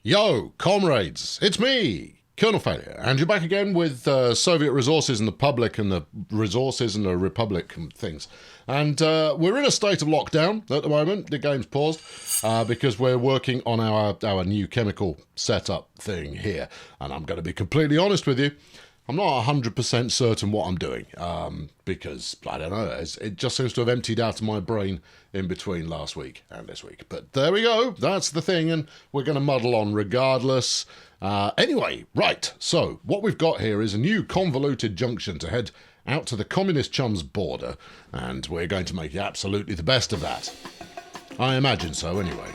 Yo, comrades, it's me, Colonel Failure, and you're back again with Soviet resources and the public and the resources and the republic and things. And we're in a state of lockdown at the moment. The game's paused because we're working on our new chemical setup thing here. And I'm going to be completely honest with you, I'm not 100% certain what I'm doing because, I don't know, it just seems to have emptied out of my brain in between last week and this week. But there we go, that's the thing, and we're going to muddle on regardless. Anyway, right, so what we've got here is a new convoluted junction to head out to the Communist Chum's border, and we're going to make absolutely the best of that. I imagine so, anyway.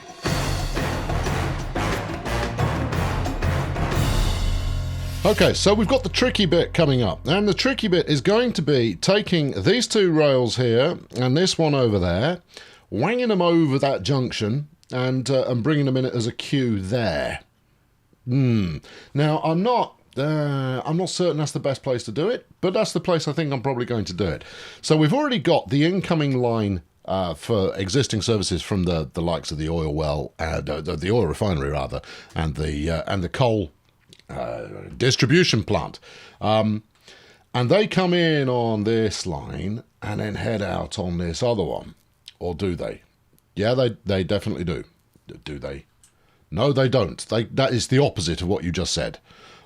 Okay, so we've got the tricky bit coming up, and the tricky bit is going to be taking these two rails here and this one over there, wanging them over that junction and bringing them in as a queue there. Now, I'm not certain that's the best place to do it, but that's the place I think I'm probably going to do it. So we've already got the incoming line for existing services from the likes of the oil well, the oil refinery rather, and the coal distribution plant, and they come in on this line and then head out on this other one, or do they? Yeah, they definitely do. Do they? No, they don't. That is the opposite of what you just said.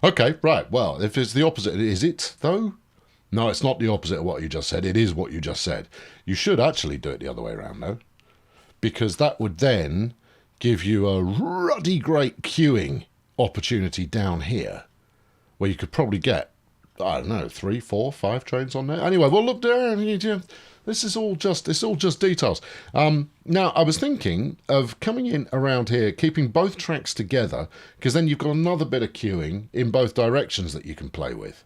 Okay, right. Well, if it's the opposite, is it though? No, it's not the opposite of what you just said. It is what you just said. You should actually do it the other way around though, because that would then give you a ruddy great queuing opportunity down here where you could probably get, I don't know, 3, 4, 5 trains on there. Anyway, we'll look down. This is all just details. Now, I was thinking of coming in around here, keeping both tracks together, because then you've got another bit of queuing in both directions that you can play with.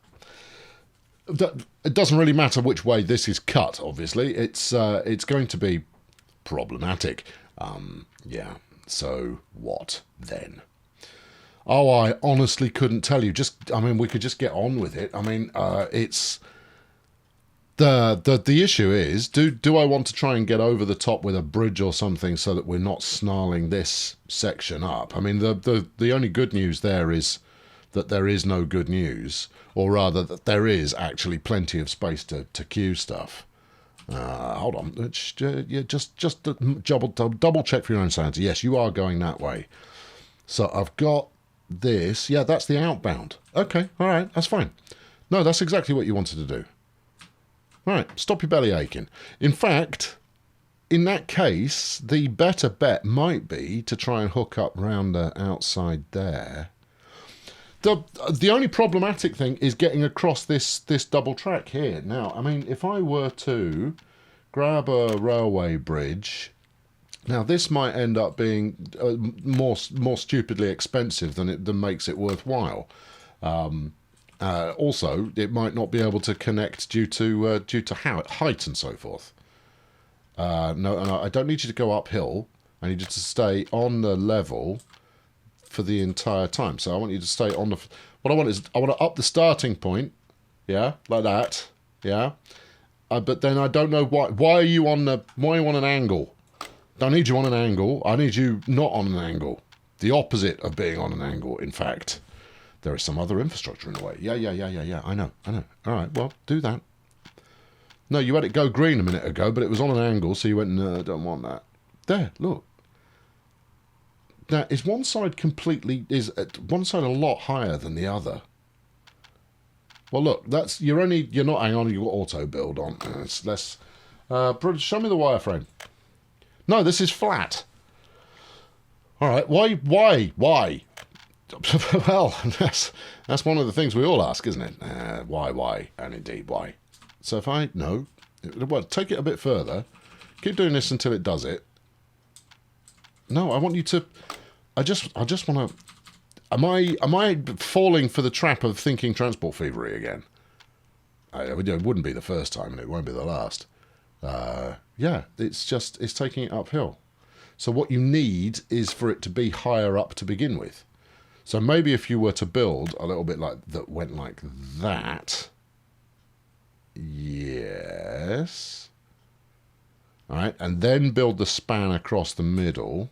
It doesn't really matter which way this is cut, obviously. It's going to be problematic. Yeah, so what then? Oh, I honestly couldn't tell you. We could just get on with it. It's the issue is, do I want to try and get over the top with a bridge or something so that we're not snarling this section up? I mean, the only good news there is that there is no good news, or rather that there is actually plenty of space to queue stuff. Hold on, just double check for your own sanity. Yes, you are going that way. So I've got this. Yeah, that's the outbound. Okay, all right, that's fine. No, that's exactly what you wanted to do. All right, stop your belly aching. In fact, in that case, the better bet might be to try and hook up round the outside there. The only problematic thing is getting across this double track here. Now, I mean, if I were to grab a railway bridge, now this might end up being more stupidly expensive than makes it worthwhile. Also, it might not be able to connect due to height and so forth. No, I don't need you to go uphill. I need you to stay on the level for the entire time. So I want you to stay on the. What I want is I want to up the starting point. Yeah, like that. Yeah, but then I don't know why. Why are you on an angle? Don't need you on an angle. I need you not on an angle. The opposite of being on an angle, in fact. There is some other infrastructure in the way. Yeah. I know. All right, well, do that. No, you had it go green a minute ago, but it was on an angle, so you went, no, I don't want that. There, look. Now, is one side a lot higher than the other? Well, look, you're not, hang on, you've got auto build on. It's less, show me the wireframe. No, this is flat. All right, why? Well, that's one of the things we all ask, isn't it? Why, and indeed why. So if I take it a bit further, keep doing this until it does it. No, I want you to. I just want to. Am I falling for the trap of thinking transport thievery again? It wouldn't be the first time, and it won't be the last. Yeah, it's taking it uphill. So what you need is for it to be higher up to begin with. So maybe if you were to build a little bit like that, went like that. Yes. All right, and then build the span across the middle.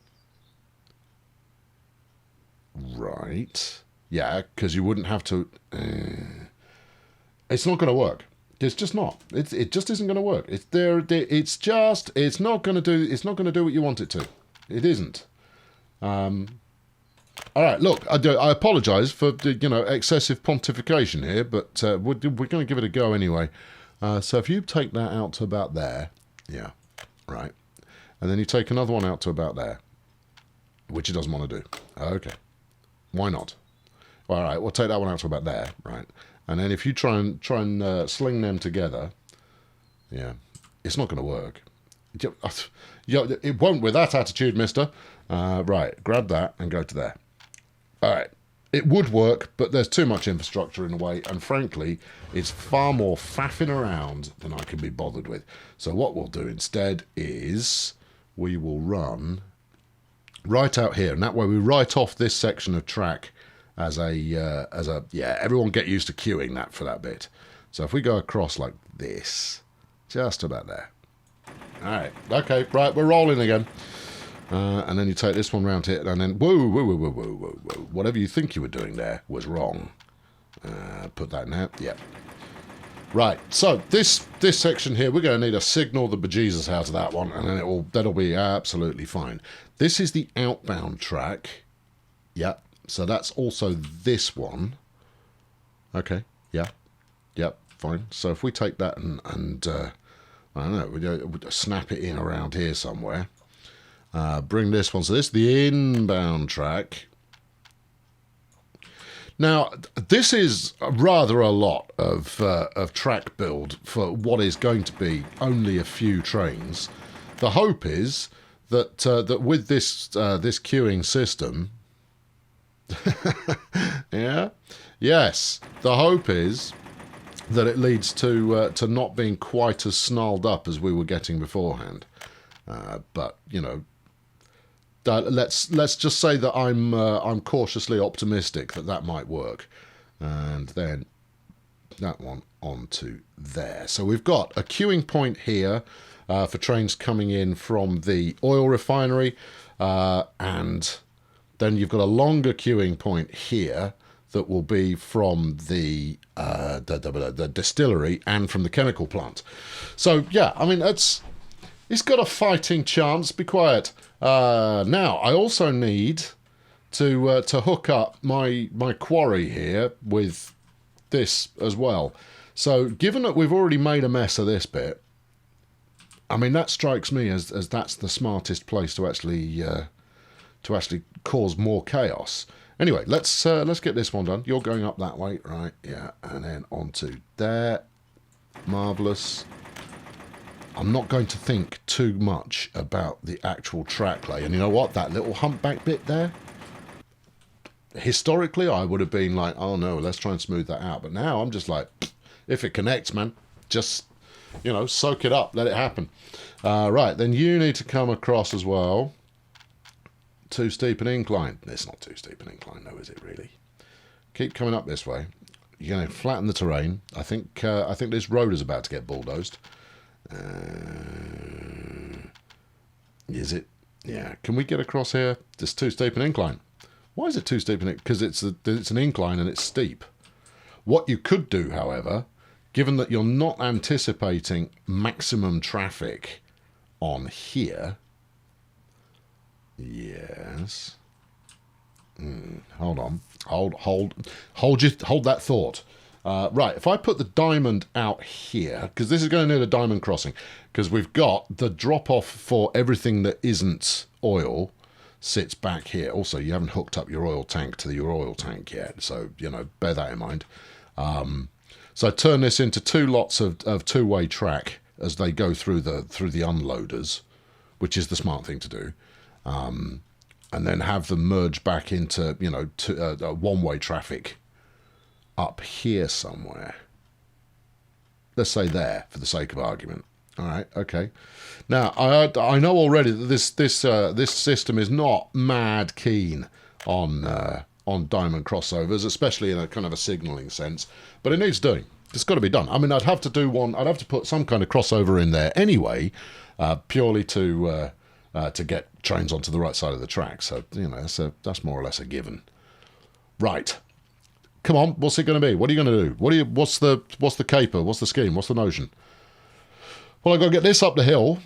Right. Yeah, because you wouldn't have to... it's not going to work. It's just not. It just isn't going to work. It's there. It's just. It's not going to do. It's not going to do what you want it to. It isn't. All right. Look, I apologise for excessive pontification here, but we're going to give it a go anyway. So if you take that out to about there, yeah, right, and then you take another one out to about there, which it doesn't want to do. Okay, why not? All right, we'll take that one out to about there, right. And then if you try and sling them together, yeah, it's not going to work. It won't with that attitude, mister. Right, grab that and go to there. All right, it would work, but there's too much infrastructure in the way, and frankly, it's far more faffing around than I can be bothered with. So what we'll do instead is we will run right out here, and that way we write off this section of track as a yeah, everyone get used to queuing that for that bit. So if we go across like this, just about there. All right, okay, right, we're rolling again. And then you take this one round here, and then whoa, whatever you think you were doing there was wrong. Put that in there. Yep. Right. So this section here, we're going to need a signal the bejesus out of that one, and then that'll be absolutely fine. This is the outbound track. Yep. So that's also this one. Okay, yeah. Yep, fine. So if we take that and I don't know, we snap it in around here somewhere. Bring this one. So this is the inbound track. Now, this is rather a lot of track build for what is going to be only a few trains. The hope is that that with this queuing system, yeah, yes, the hope is that it leads to not being quite as snarled up as we were getting beforehand. But let's just say that I'm cautiously optimistic that might work, and then that one onto there. So we've got a queuing point here for trains coming in from the oil refinery, and then you've got a longer queuing point here that will be from the distillery and from the chemical plant. So yeah, I mean it's got a fighting chance. Be quiet. Now I also need to hook up my quarry here with this as well. So given that we've already made a mess of this bit, I mean that strikes me as that's the smartest place to actually cause more chaos. Anyway, let's get this one done. You're going up that way, right? Yeah, and then onto there. Marvellous. I'm not going to think too much about the actual track lay. And you know what? That little humpback bit there, historically, I would have been like, oh no, let's try and smooth that out. But now I'm just like, if it connects, man, just, soak it up, let it happen. Right, then you need to come across as well. Too steep an incline. It's not too steep an incline, though, is it really? Keep coming up this way. You're going to flatten the terrain. I think this road is about to get bulldozed. Is it? Yeah. Can we get across here? It's too steep an incline. Why is it too steep? Because it's an incline and it's steep. What you could do, however, given that you're not anticipating maximum traffic on here. Yes. Hold on. Hold that thought. Right, if I put the diamond out here, because this is going to need a diamond crossing, because we've got the drop-off for everything that isn't oil sits back here. Also, you haven't hooked up your oil tank to your oil tank yet, so, bear that in mind. So turn this into two lots of two-way track as they go through the unloaders, which is the smart thing to do. And then have them merge back into, one-way traffic up here somewhere. Let's say there, for the sake of argument. All right, okay. Now, I know already that this system is not mad keen on diamond crossovers, especially in a kind of a signalling sense, but it needs doing. It's got to be done. I mean, I'd have to do one. I'd have to put some kind of crossover in there anyway, purely to get trains onto the right side of the track. So that's more or less a given. Right. Come on, what's it going to be? What are you going to do? What's the caper? What's the scheme? What's the notion? Well, I've got to get this up the hill,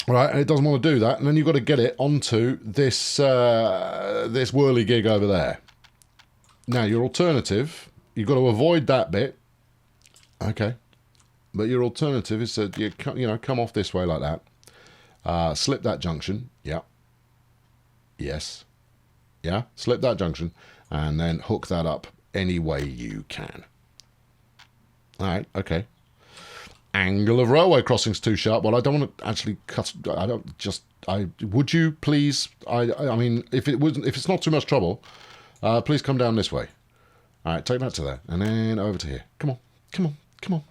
right? And it doesn't want to do that, and then you've got to get it onto this this whirligig over there. Now, your alternative, you've got to avoid that bit, okay? But your alternative is that you come off this way like that, slip that junction, yeah, yes, yeah, slip that junction, and then hook that up any way you can. All right, okay. Angle of railway crossings too sharp. Well, I don't want to actually cut. Would you please? I mean, if it's not too much trouble, please come down this way. All right, take that to there, and then over to here. Come on, come on, come on,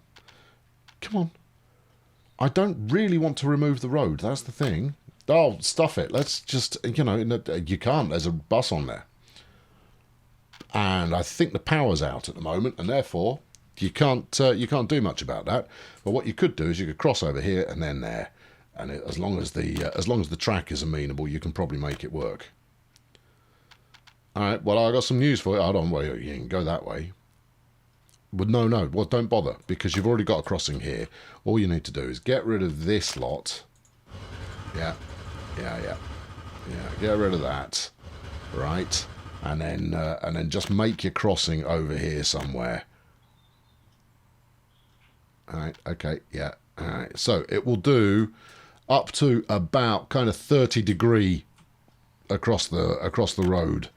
come on. I don't really want to remove the road. That's the thing. Oh, stuff it. Let's just, you can't. There's a bus on there, and I think the power's out at the moment, and therefore you can't do much about that. But what you could do is you could cross over here and then there, and as long as the track is amenable, you can probably make it work. All right. Well, I got some news for you. Hold on. Well, you can go that way. But no. Well, don't bother, because you've already got a crossing here. All you need to do is get rid of this lot. Yeah. Get rid of that. Right. And then just make your crossing over here somewhere. All right, okay, yeah. All right, so it will do up to about kind of 30-degree across the road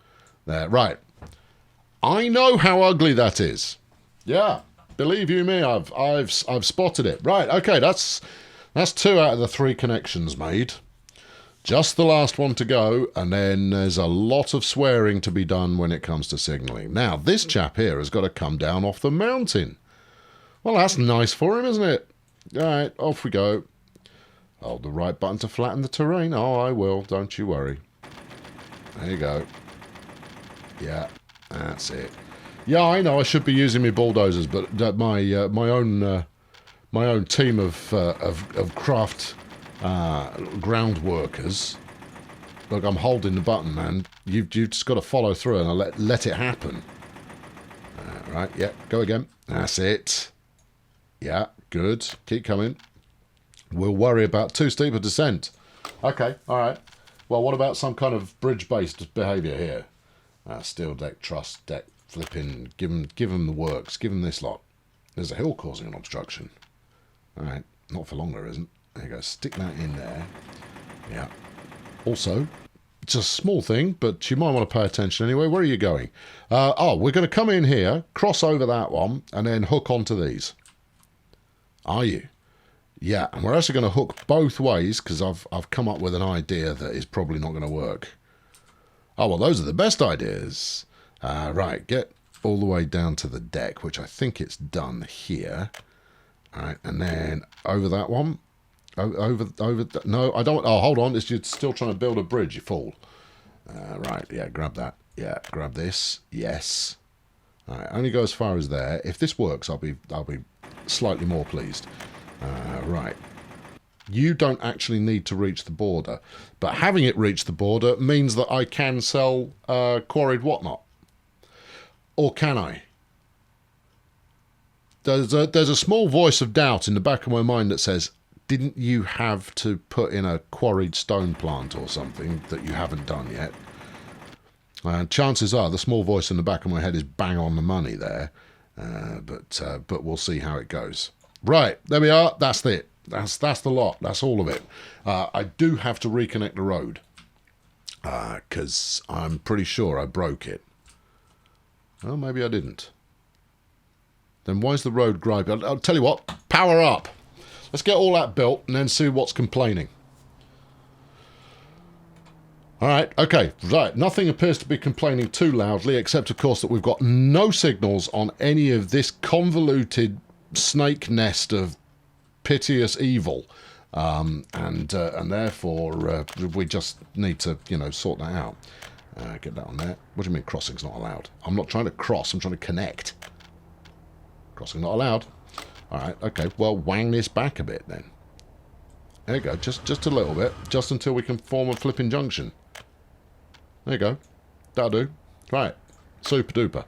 there. Right. I know how ugly that is. Yeah, believe you me, I've spotted it. Right, okay, that's 2 out of the 3 connections made. Just the last one to go, and then there's a lot of swearing to be done when it comes to signalling. Now, this chap here has got to come down off the mountain. Well, that's nice for him, isn't it? All right, off we go. Hold the right button to flatten the terrain. Oh, I will. Don't you worry. There you go. Yeah, that's it. Yeah, I know I should be using my bulldozers, but my own team of craft ground workers. Look, I'm holding the button, man. You've just got to follow through and let it happen. Right, yeah, go again. That's it. Yeah, good. Keep coming. We'll worry about too steep a descent. Okay, all right. Well, what about some kind of bridge-based behaviour here? Steel deck, truss deck, flipping. Give them the works. Give them this lot. There's a hill causing an obstruction. All right, not for long there isn't. There you go. Stick that in there. Yeah. Also, it's a small thing, but you might want to pay attention anyway. Where are you going? We're going to come in here, cross over that one, and then hook onto these. Are you? Yeah, and we're actually going to hook both ways, because I've come up with an idea that is probably not going to work. Oh, well, those are the best ideas. Right, get all the way down to the deck, which I think it's done here. All right, and then over that one. No, I don't. Oh, hold on. You're still trying to build a bridge, you fool. Right, yeah, grab that. Yeah, grab this. Yes. All right, only go as far as there. If this works, I'll be slightly more pleased. Right. You don't actually need to reach the border, but having it reach the border means that I can sell quarried whatnot. Or can I? There's a small voice of doubt in the back of my mind that says, didn't you have to put in a quarried stone plant or something that you haven't done yet? And chances are the small voice in the back of my head is bang on the money there. But we'll see how it goes. Right, there we are. That's it. That's the lot. That's all of it. I do have to reconnect the road because I'm pretty sure I broke it. Oh, maybe I didn't. Then why's the road griping? I'll tell you what. Power up. Let's get all that built and then see what's complaining. All right, okay, right. Nothing appears to be complaining too loudly, except, of course, that we've got no signals on any of this convoluted snake nest of piteous evil. And therefore, we just need to, sort that out. Get that on there. What do you mean crossing's not allowed? I'm not trying to cross, I'm trying to connect. Crossing not allowed. All right, okay, well, wang this back a bit then. There you go, just a little bit, just until we can form a flipping junction. There you go. That'll do. Right. super duper.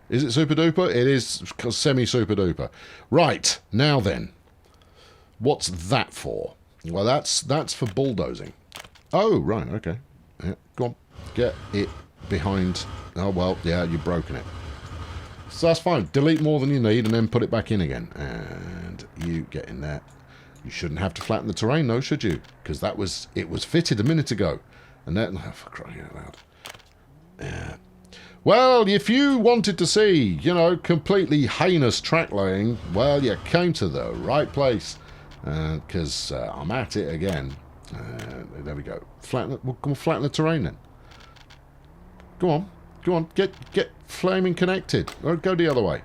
Is it super duper? It is semi super duper. Right, now then. What's that for? Well, that's for bulldozing. Oh, right, okay. Yeah, go on. Get it behind. Oh, well, yeah, you've broken it. So that's fine. Delete more than you need and then put it back in again. And you get in there. You shouldn't have to flatten the terrain, though, should you? Because it was fitted a minute ago. And then, oh, for crying out loud. Yeah. Well, if you wanted to see, you know, completely heinous track laying, well, you came to the right place. Because I'm at it again. There we go. Flatten the terrain then. Go on. Go on. Get flaming connected. Or go the other way.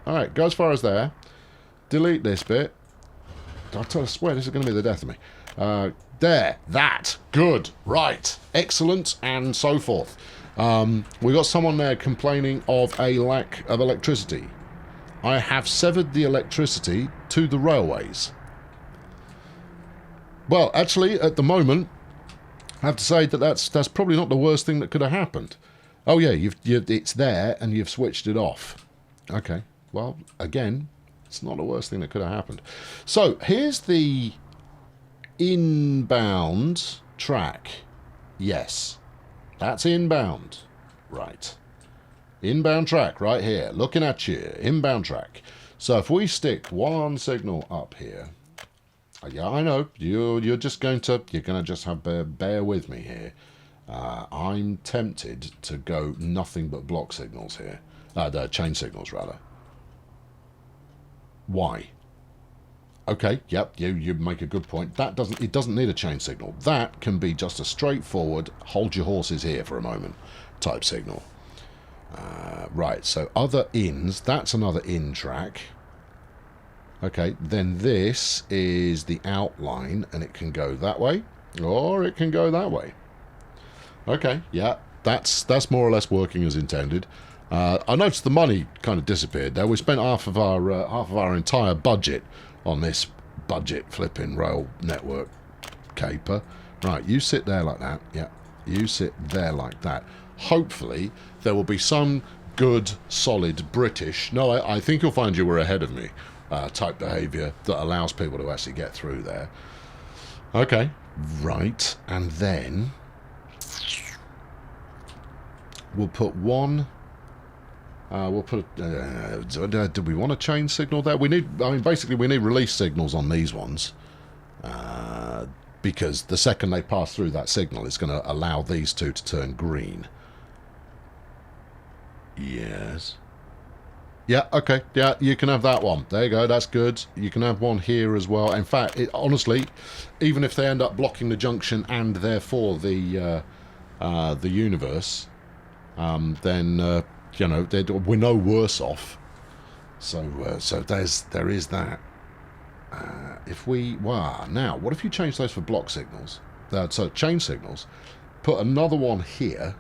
Alright, go as far as there. Delete this bit. I swear this is going to be the death of me. There. That. Good. Right. Excellent. And so forth. We got someone there complaining of a lack of electricity. I have severed the electricity to the railways. Well, actually, at the moment, I have to say that that's probably not the worst thing that could have happened. Oh yeah, it's there and you've switched it off. Okay, well, again, it's not the worst thing that could have happened. So here's the inbound track. Yes, that's inbound. Right. Inbound track right here. Looking at you. Inbound track. So if we stick one signal up here. Yeah, I know. You're going to just have bear with me here. I'm tempted to go nothing but block signals here. The chain signals rather. Why? Okay, yep, you make a good point. It doesn't need a chain signal. That can be just a straightforward hold your horses here for a moment type signal. Right, so other ins, that's another in track. Okay, then this is the outline, and it can go that way, or it can go that way. Okay, yeah, that's more or less working as intended. I noticed the money kind of disappeared there. We spent half of our entire budget on this budget flipping rail network caper. Right, you sit there like that. Yeah, you sit there like that. Hopefully, there will be some good, solid British, no, I think you'll find you were ahead of me, type behaviour that allows people to actually get through there. Okay, right, and then we'll put one, do we want a chain signal there? Basically we need release signals on these ones, because the second they pass through that signal, it's going to allow these two to turn green. Yes. Yeah, okay. Yeah, you can have that one. There you go. That's good. You can have one here as well. In fact, honestly, even if they end up blocking the junction and therefore the universe, then you know we're no worse off. So there is that. If we now, what if you change those for block signals? So chain signals. Put another one here.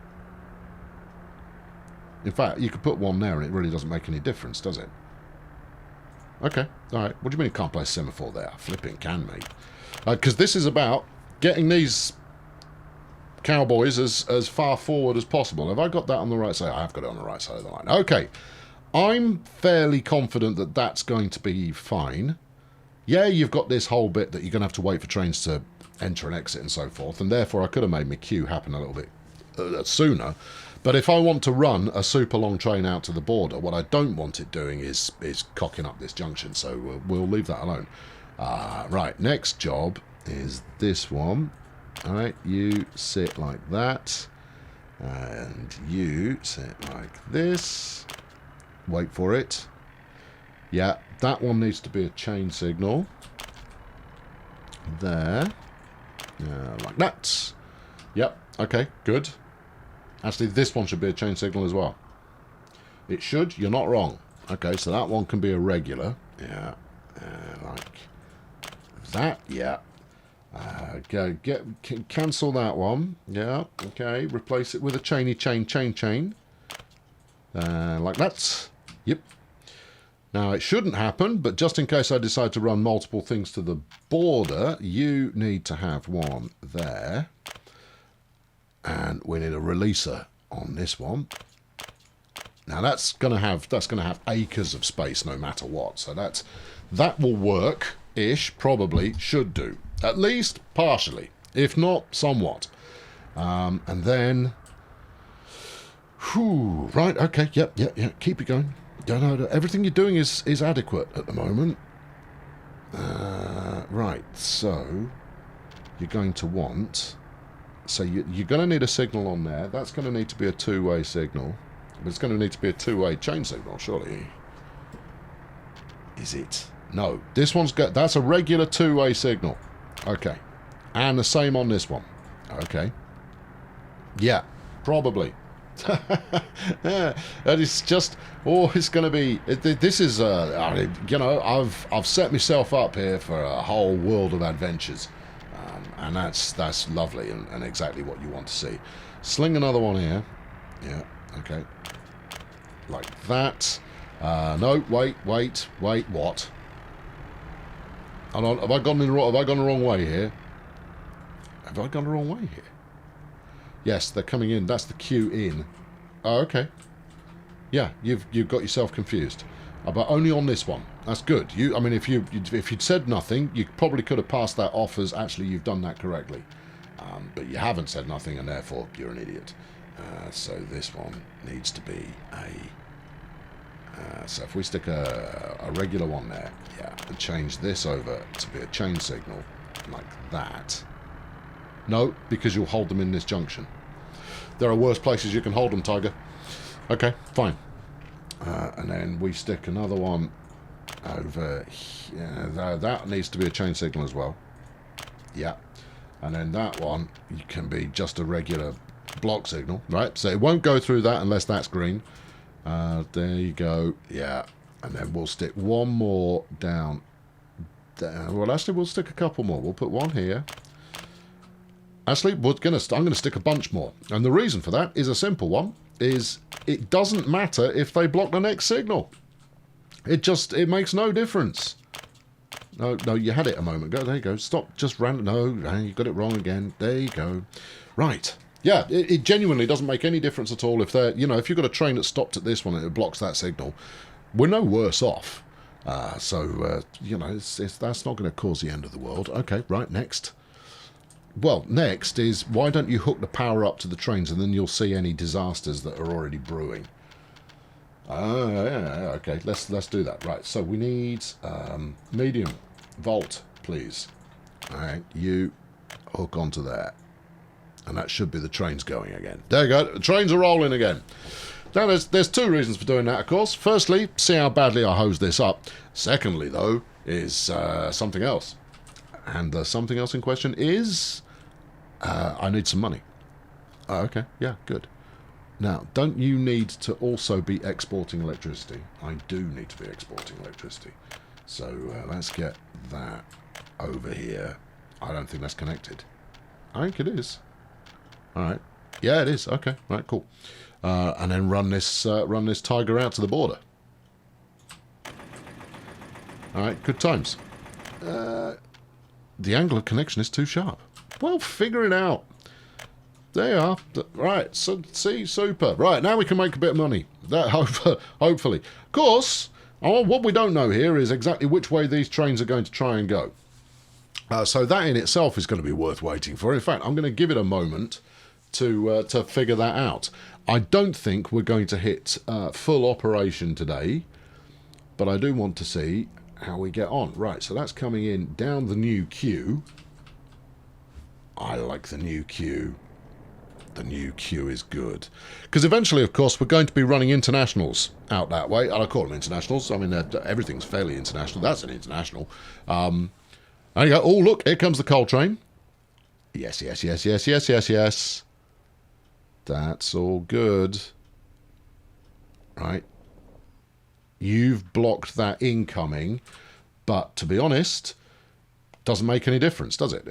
In fact, you could put one there and it really doesn't make any difference, does it? Okay, alright. What do you mean you can't play semaphore there? Flipping can, mate. Because this is about getting these cowboys as far forward as possible. Have I got that on the right side? I have got it on the right side of the line. Okay. I'm fairly confident that that's going to be fine. Yeah, you've got this whole bit that you're going to have to wait for trains to enter and exit and so forth, and therefore I could have made my queue happen a little bit sooner. But if I want to run a super long train out to the border, what I don't want it doing is cocking up this junction, so we'll leave that alone. Right, next job is this one. Alright, you sit like that, and you sit like this. Wait for it. Yeah, that one needs to be a chain signal. There. Like that. Yep, okay, good. Actually, this one should be a chain signal as well. It should. You're not wrong. Okay, so that one can be a regular. Yeah. Like that. Yeah. Cancel that one. Yeah. Okay. Replace it with a chainy chain. Like that. Yep. Now, it shouldn't happen, but just in case I decide to run multiple things to the border, you need to have one there. And we need a releaser on this one. Now that's gonna have acres of space no matter what. So that will work-ish, probably, should do. At least partially, if not somewhat. And then whew, right, okay, yep, keep it going. No, everything you're doing is adequate at the moment. Right, so you're going to want... So you're going to need a signal on there. That's going to need to be a two-way signal. But it's going to need to be a two-way chain signal, surely. Is it? No. This one's got... That's a regular two-way signal. Okay. And the same on this one. Okay. Yeah, probably. Yeah, and it's just... Oh, it's going to be... This is... you know, I've set myself up here for a whole world of adventures. And that's lovely and exactly what you want to see. Sling another one here. Yeah, okay. Like that. No, wait, what? Hold on, have I gone the wrong way here? Have I gone the wrong way here? Yes, they're coming in. That's the queue in. Oh, okay. Yeah, you've got yourself confused. But only on this one. That's good. I mean, if you'd said nothing, you probably could have passed that off as actually you've done that correctly. But you haven't said nothing, and therefore you're an idiot. So this one needs to be a... so if we stick a regular one there, yeah, and change this over to be a chain signal, like that. No, because you'll hold them in this junction. There are worse places you can hold them, Tiger. Okay, fine. And then we stick another one over here. That needs to be a chain signal as well. Yeah. And then that one can be just a regular block signal, right? So it won't go through that unless that's green. There you go. Yeah. And then we'll stick one more down there. Well, actually, we'll stick a couple more. We'll put one here. Actually, I'm going to stick a bunch more. And the reason for that is a simple one. Is it doesn't matter if they block the next signal. It makes no difference. No, you had it a moment ago. There you go. Stop just random. No, you got it wrong again. There you go. Right. Yeah, it genuinely doesn't make any difference at all if they're, you know, if you've got a train that stopped at this one and it blocks that signal, we're no worse off. You know, that's not going to cause the end of the world. Okay, right, next. Well, next is, why don't you hook the power up to the trains and then you'll see any disasters that are already brewing. Yeah, okay, let's do that. Right, so we need medium volt, please. All right, you hook onto there. And that should be the trains going again. There you go, the trains are rolling again. Now, there's two reasons for doing that, of course. Firstly, see how badly I hose this up. Secondly, though, is something else. And the something else in question is... I need some money. Oh, okay, yeah, good. Now, don't you need to also be exporting electricity? I do need to be exporting electricity. So let's get that over here. I don't think that's connected. I think it is. All right. Yeah, it is. Okay, right, cool. And then run this tiger out to the border. All right, good times. The angle of connection is too sharp. Well, figure it out. There you are. Right, so see, super. Right, now we can make a bit of money. That hopefully. Of course, what we don't know here is exactly which way these trains are going to try and go. So that in itself is going to be worth waiting for. In fact, I'm going to give it a moment to figure that out. I don't think we're going to hit full operation today, but I do want to see how we get on. Right, so that's coming in down the new queue. I like the new queue. The new queue is good. Because eventually, of course, we're going to be running internationals out that way. And I call them internationals. I mean, everything's fairly international. That's an international. There you go. Oh, look, here comes the coal train. Yes. That's all good. Right. You've blocked that incoming. But to be honest... doesn't make any difference, does it?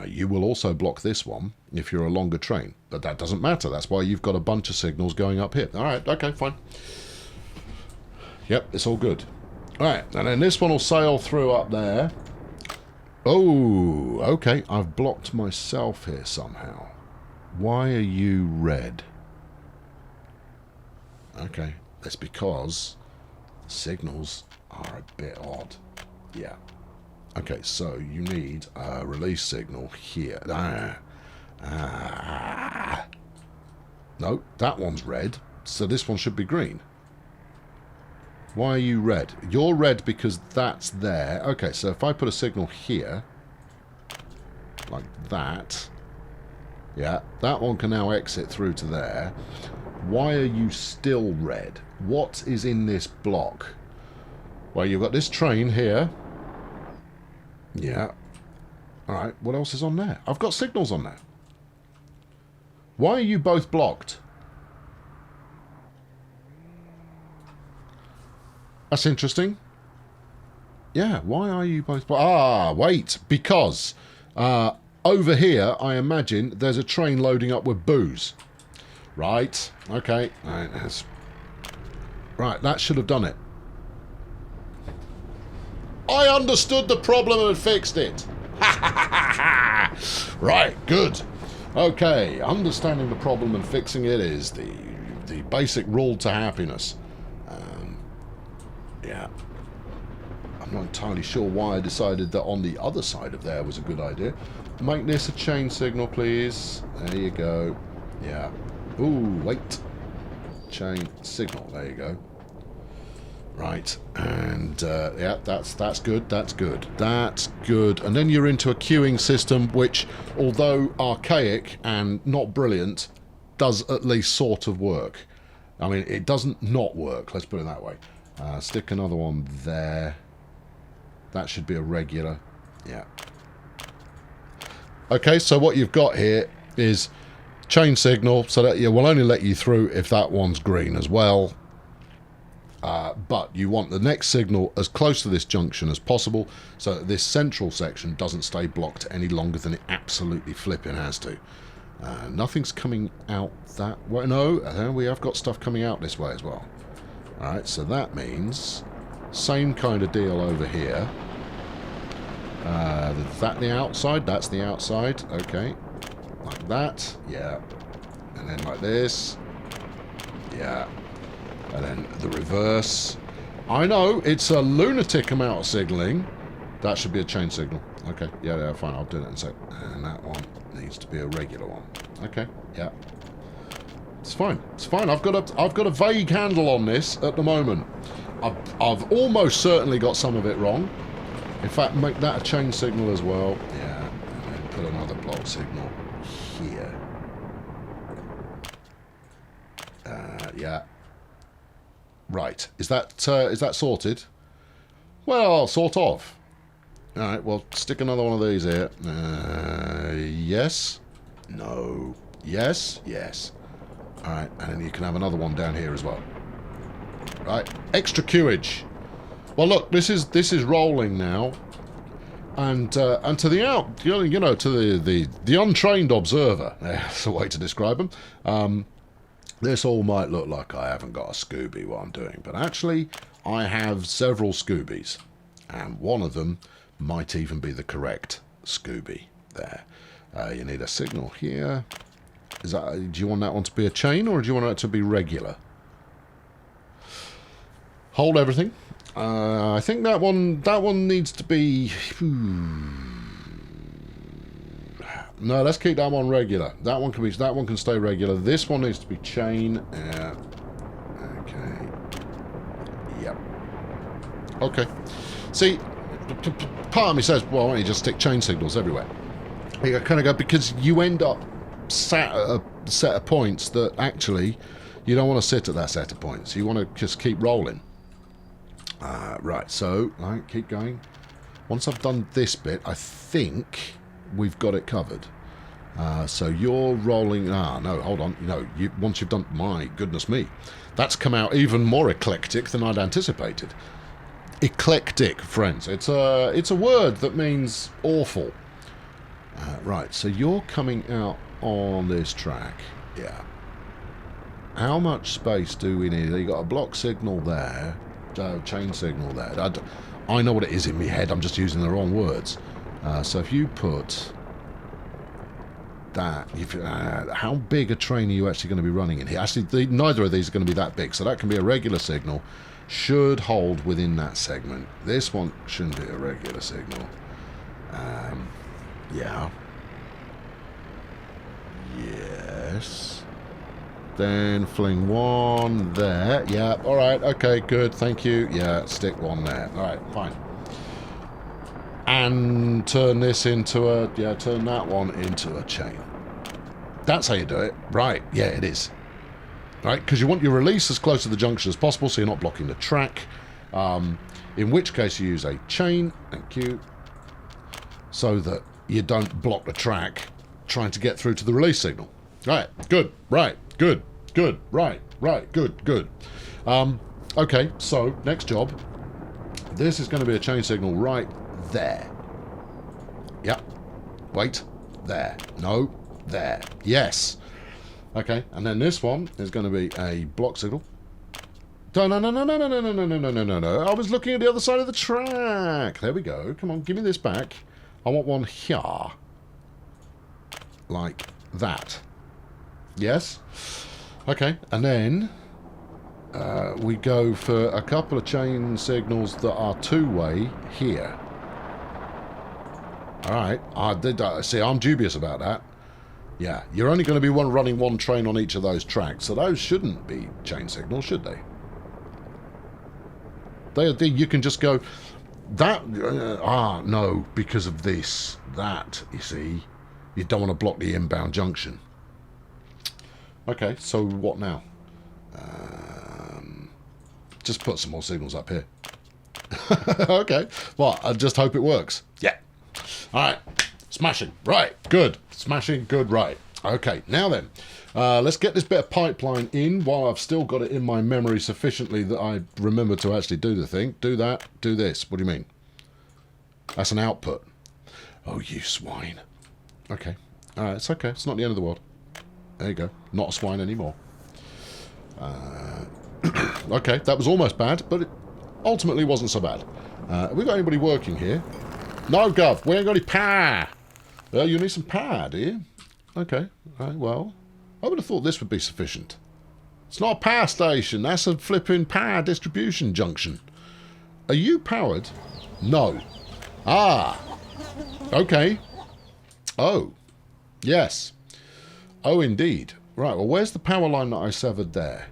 You will also block this one if you're a longer train. But that doesn't matter. That's why you've got a bunch of signals going up here. All right, okay, fine. Yep, it's all good. All right, and then this one will sail through up there. Oh, okay, I've blocked myself here somehow. Why are you red? Okay. That's because signals are a bit odd. Yeah. Okay, so you need a release signal here. No, that one's red, so this one should be green. Why are you red? You're red because that's there. Okay, so if I put a signal here, like that, yeah, that one can now exit through to there. Why are you still red? What is in this block? Well, you've got this train here. Yeah. Alright, what else is on there? I've got signals on there. Why are you both blocked? That's interesting. Yeah, why are you both blocked? Ah, wait, because over here, I imagine, there's a train loading up with booze. Right, okay. Right, that should have done it. I understood the problem and fixed it. Right, good. Okay, understanding the problem and fixing it is the basic rule to happiness. Yeah. I'm not entirely sure why I decided that on the other side of there was a good idea. Make this a chain signal, please. There you go. Yeah. Ooh, wait. Chain signal. There you go. Right, and yeah, that's good, that's good, that's good. And then you're into a queuing system which, although archaic and not brilliant, does at least sort of work. I mean, it doesn't not work, let's put it that way. Stick another one there. That should be a regular. Yeah. Okay, so what you've got here is chain signal, so that it will only let you through if that one's green as well. But you want the next signal as close to this junction as possible so that this central section doesn't stay blocked any longer than it absolutely flipping has to. Nothing's coming out that way. No, we have got stuff coming out this way as well. Alright, so that means same kind of deal over here. Is that the outside? That's the outside. Okay. Like that. Yeah. And then like this. Yeah. And then the reverse. I know, it's a lunatic amount of signalling. That should be a chain signal. Okay, yeah, fine, I'll do that in a sec. And that one needs to be a regular one. Okay, yeah. It's fine, it's fine. I've got a vague handle on this at the moment. I've almost certainly got some of it wrong. In fact, make that a chain signal as well. Yeah, and then put another block signal here. Yeah. Right. Is that sorted? Well, sort of. Alright, well, stick another one of these here. Yes. No. Yes. Yes. Alright, and then you can have another one down here as well. Right. Extra queuage. Well, look, this is rolling now. And to the to the untrained observer, that's the way to describe them. This all might look like I haven't got a Scooby what I'm doing, but actually I have several Scoobies, and one of them might even be the correct Scooby there. You need a signal here. Do you want that one to be a chain, or do you want it to be regular? Hold everything. I think that one needs to be... No, let's keep that one regular. That one can stay regular. This one needs to be chain. Yeah. Okay. Yep. Okay. See, part of me says, well, why don't you just stick chain signals everywhere? You kind of go, because you end up sat at a set of points that actually you don't want to sit at that set of points. You want to just keep rolling. Right, so keep going. Once I've done this bit, I think we've got it covered. So you're rolling... no, hold on. No, once you've done... My goodness me. That's come out even more eclectic than I'd anticipated. Eclectic, friends. It's a word that means awful. Right, so you're coming out on this track. Yeah. How much space do we need? You got a block signal there. Chain signal there. I know what it is in my head. I'm just using the wrong words. So if you put... that. How big a train are you actually going to be running in here? Actually, neither of these are going to be that big, so that can be a regular signal. Should hold within that segment. This one shouldn't be a regular signal. Yeah. Yes. Then fling one there. Yeah, alright, okay, good, thank you. Yeah, stick one there. Alright, fine. And turn this into a... Yeah, turn that one into a chain. That's how you do it. Right, yeah, it is. Right, because you want your release as close to the junction as possible so you're not blocking the track. In which case you use a chain, thank you, so that you don't block the track trying to get through to the release signal. Right, good, right, good, good, right, good, good. Okay, so next job. This is going to be a chain signal right there. Yep. Wait. There. No. There. Yes. Okay, and then this one is going to be a block signal. No, no, no, no, no, no, no, no, no, no, no, no, no. I was looking at the other side of the track. There we go. Come on, give me this back. I want one here. Like that. Yes? Okay, and then we go for a couple of chain signals that are two-way here. Alright, see, I'm dubious about that. Yeah, you're only going to be running one train on each of those tracks, so those shouldn't be chain signals, should they? You can just go... That... no, because of this. That, you see. You don't want to block the inbound junction. Okay, so what now? Just put some more signals up here. Okay, well, I just hope it works. Yeah. Alright, smashing. Right, good. Smashing, good, right. Okay, now then, let's get this bit of pipeline in while I've still got it in my memory sufficiently that I remember to actually do the thing. Do that, do this. What do you mean? That's an output. Oh, you swine. Okay. Alright, it's okay. It's not the end of the world. There you go. Not a swine anymore. Okay, that was almost bad, but it ultimately wasn't so bad. Have we got anybody working here? No, Gov, we ain't got any power. Well, you need some power, do you? Okay, right, well, I would have thought this would be sufficient. It's not a power station, that's a flipping power distribution junction. Are you powered? No. Ah, okay. Oh, yes. Oh, indeed. Right, well, where's the power line that I severed there?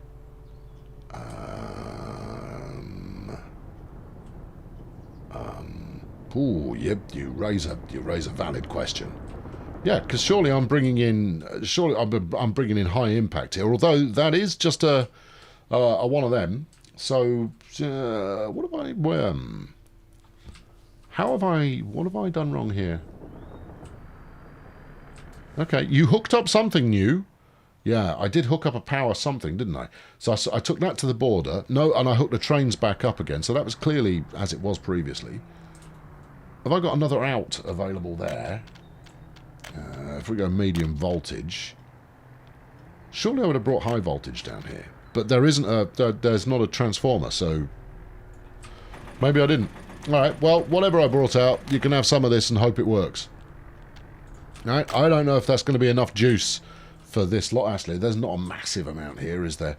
Ooh, yep, you raise a valid question. Yeah, because surely I'm bringing in I'm bringing in high impact here. Although that is just a one of them. So what have I? What have I done wrong here? Okay, you hooked up something new. Yeah, I did hook up a power something, didn't I? So I took that to the border. No, and I hooked the trains back up again. So that was clearly as it was previously. Have I got another out available there? If we go medium voltage, surely I would have brought high voltage down here. But there isn't there's not a transformer, so maybe I didn't. All right, well, whatever I brought out, you can have some of this and hope it works. All right, I don't know if that's going to be enough juice for this lot. Actually, there's not a massive amount here, is there?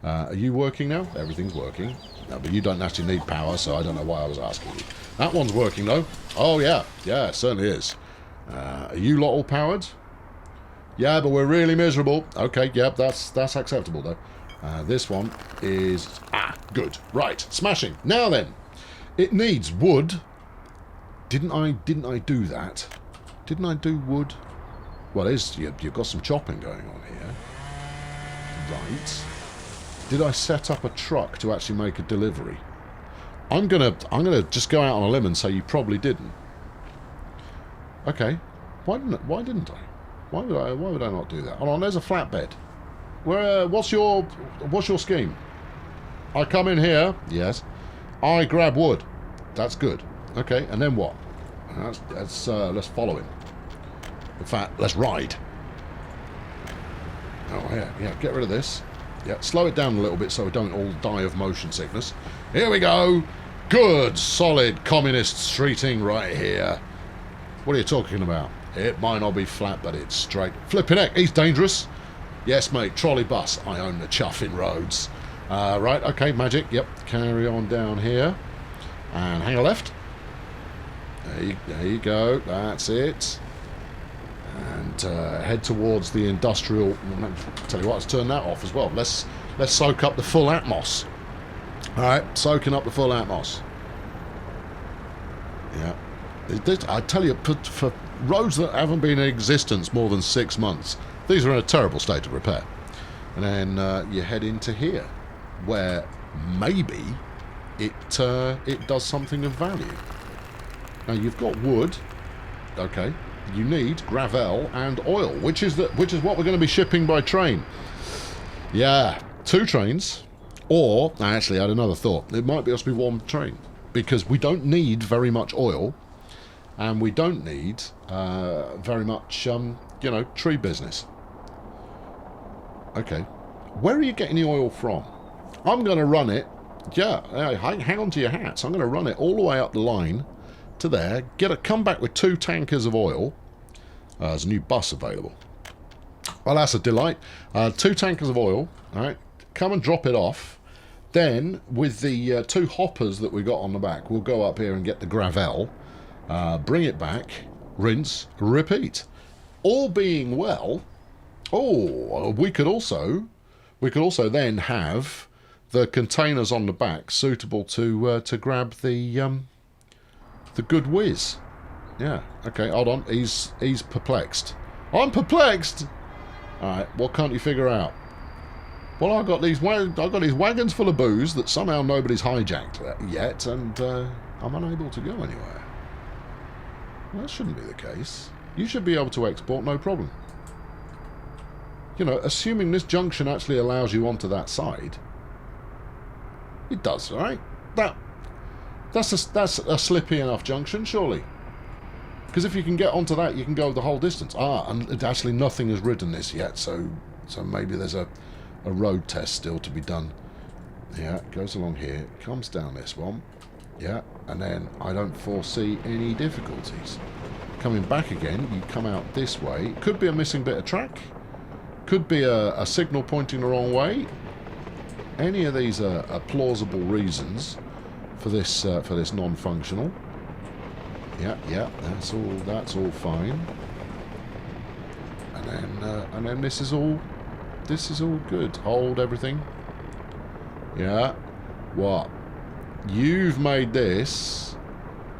Are you working now? Everything's working. No, but you don't actually need power, so I don't know why I was asking you. That one's working, though. Oh, yeah. Yeah, it certainly is. Are you lot all powered? Yeah, but we're really miserable. Okay, yep, that's acceptable, though. This one is... Ah, good. Right, smashing. Now then, it needs wood. Didn't I do that? Didn't I do wood? Well, you've got some chopping going on here. Right. Did I set up a truck to actually make a delivery? I'm gonna just go out on a limb and say you probably didn't. Okay. Why didn't I? Why would I not do that? Hold on, there's a flatbed. Where what's your scheme? I come in here, yes. I grab wood. That's good. Okay, and then what? Let's follow him. In fact, let's ride. Oh yeah, get rid of this. Yeah, slow it down a little bit so we don't all die of motion sickness. Here we go. Good, solid communist streeting right here. What are you talking about? It might not be flat, but it's straight. Flipping heck, he's dangerous. Yes, mate, trolley bus. I own the chuffing roads. Right, okay, magic. Yep, carry on down here. And hang a left. There you go. That's it. And head towards the industrial. Tell you what, let's turn that off as well. Let's soak up the full atmos. All right, soaking up the full atmos. Yeah, I tell you, for roads that haven't been in existence more than 6 months, these are in a terrible state of repair. And then you head into here, where maybe it does something of value. Now you've got wood. Okay. You need gravel and oil, which is what we're going to be shipping by train. Yeah, 2 trains, or actually, I had another thought. It might be just be 1 train because we don't need very much oil, and we don't need very much, tree business. Okay, where are you getting the oil from? I'm going to run it. Yeah, hang on to your hats. I'm going to run it all the way up the line to there, come back with 2 tankers of oil. There's a new bus available. Well, that's a delight. 2 tankers of oil. All right, come and drop it off. Then, with the 2 hoppers that we got on the back, we'll go up here and get the gravel, bring it back, rinse, repeat. All being well. Oh, we could also then have the containers on the back suitable to grab the good whiz. Yeah. Okay. Hold on. He's perplexed. I'm perplexed. All right. What can't you figure out? Well, I've got these wagons full of booze that somehow nobody's hijacked yet, and I'm unable to go anywhere. Well, that shouldn't be the case. You should be able to export, no problem. You know, assuming this junction actually allows you onto that side. It does, right? That's a slippy enough junction, surely. Because if you can get onto that, you can go the whole distance. And actually nothing has ridden this yet, so maybe there's a road test still to be done. Yeah, it goes along here, comes down this one. Yeah, and then I don't foresee any difficulties. Coming back again, you come out this way. Could be a missing bit of track. Could be a signal pointing the wrong way. Any of these are plausible reasons for this non-functional. Yeah, that's all fine. And then this is all good. Hold everything. Yeah. What? You've made this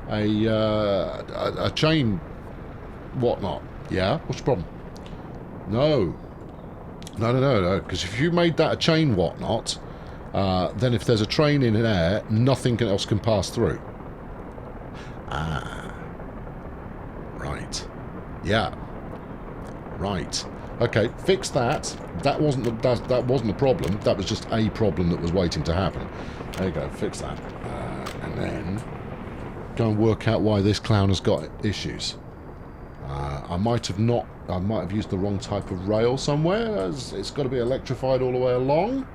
a chain whatnot. Yeah. What's the problem? No. Because if you made that a chain whatnot, then if there's a train in there, nothing else can pass through. Right. Yeah. Right. Okay, fix that. That wasn't the problem. That was just a problem that was waiting to happen. There you go. Fix that, and then go and work out why this clown has got issues. I might have used the wrong type of rail somewhere. It's got to be electrified all the way along.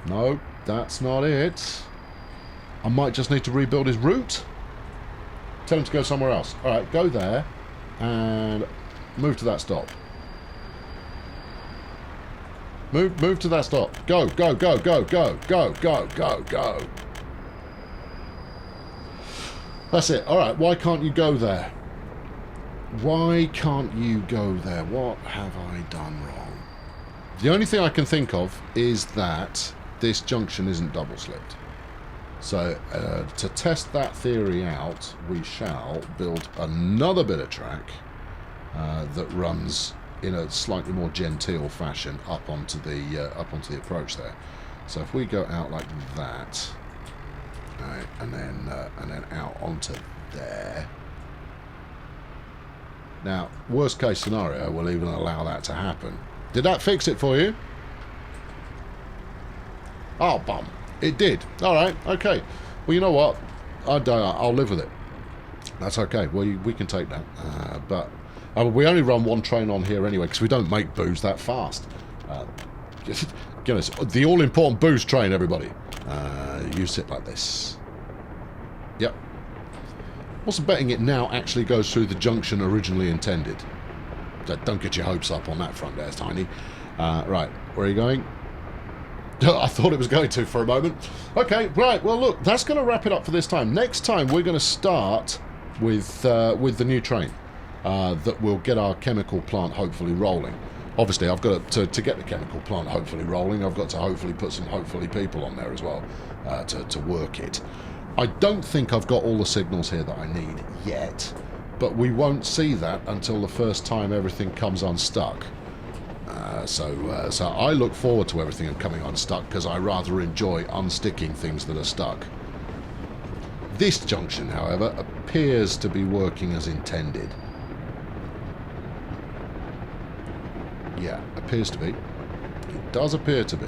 No, that's not it. I might just need to rebuild his route. Tell him to go somewhere else. All right, go there and move to that stop. Move to that stop. Go. That's it. All right, why can't you go there? Why can't you go there? What have I done wrong? The only thing I can think of is that this junction isn't double slipped. So, to test that theory out, we shall build another bit of track that runs in a slightly more genteel fashion up onto the approach there. So if we go out like that, right, and then out onto there. Now, worst case scenario, we'll even allow that to happen. Did that fix it for you? Oh, bum. It did. All right. Okay. Well, you know what? I'll live with it. That's okay. We can take that. But we only run 1 train on here anyway because we don't make booze that fast. The all-important booze train, everybody. You sit like this. Yep. What's betting it now actually goes through the junction originally intended? Don't get your hopes up on that front there, Tiny. Right, where are you going? I thought it was going to for a moment. Okay, right, well look, that's going to wrap it up for this time. Next time we're going to start with the new train that will get our chemical plant hopefully rolling. Obviously, I've got to get the chemical plant hopefully rolling, I've got to hopefully put some hopefully people on there as well to work it. I don't think I've got all the signals here that I need yet, but we won't see that until the first time everything comes unstuck. So I look forward to everything coming unstuck because I rather enjoy unsticking things that are stuck. This junction, however, appears to be working as intended. Yeah, appears to be. It does appear to be.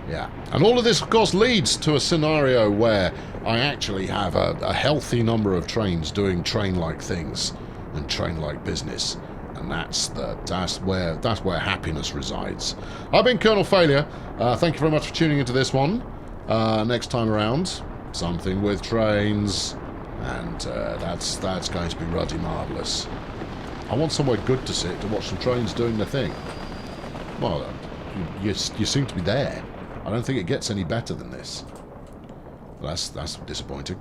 Yeah. And all of this, of course, leads to a scenario where I actually have a healthy number of trains doing train-like things and train-like business. And that's where happiness resides. I've been Colonel Failure. Thank you very much for tuning into this one. Next time around, something with trains. And that's going to be ruddy marvellous. I want somewhere good to sit to watch some trains doing their thing. Well, you seem to be there. I don't think it gets any better than this. That's disappointing.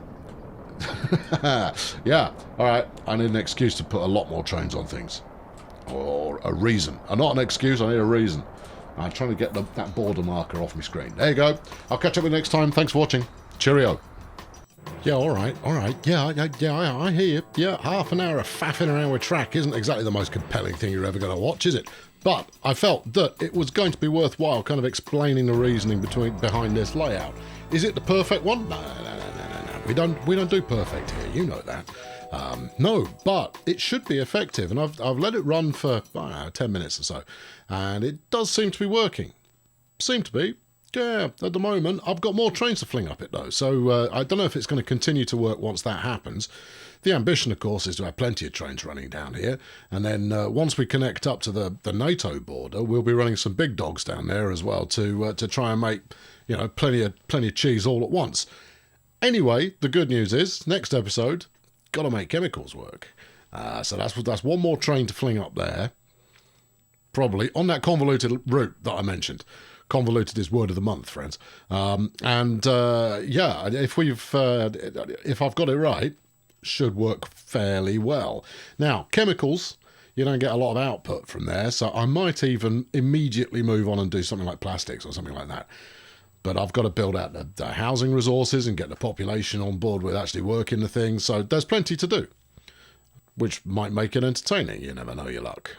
Yeah, alright. I need an excuse to put a lot more trains on things. Or a reason. Not an excuse, I need a reason. I'm trying to get that border marker off my screen. There you go. I'll catch up with you next time. Thanks for watching. Cheerio. Yeah, alright. Yeah, I hear you. Yeah, half an hour of faffing around with track isn't exactly the most compelling thing you're ever going to watch, is it? But I felt that it was going to be worthwhile kind of explaining the reasoning behind this layout. Is it the perfect one? No. We don't do perfect here, you know that. No, but it should be effective, and I've let it run for 10 minutes or so, and it does seem to be working. Seem to be. Yeah, at the moment, I've got more trains to fling up it though, so I don't know if it's going to continue to work once that happens. The ambition, of course, is to have plenty of trains running down here, and then once we connect up to the NATO border, we'll be running some big dogs down there as well to try and make, you know, plenty of cheese all at once. Anyway, the good news is, next episode, got to make chemicals work. So that's one more train to fling up there, probably on that convoluted route that I mentioned. Convoluted is word of the month, friends. Yeah, if I've got it right, should work fairly well. Now, chemicals, you don't get a lot of output from there, so I might even immediately move on and do something like plastics or something like that. But I've got to build out the housing resources and get the population on board with actually working the thing, so there's plenty to do, which might make it entertaining. You never know your luck.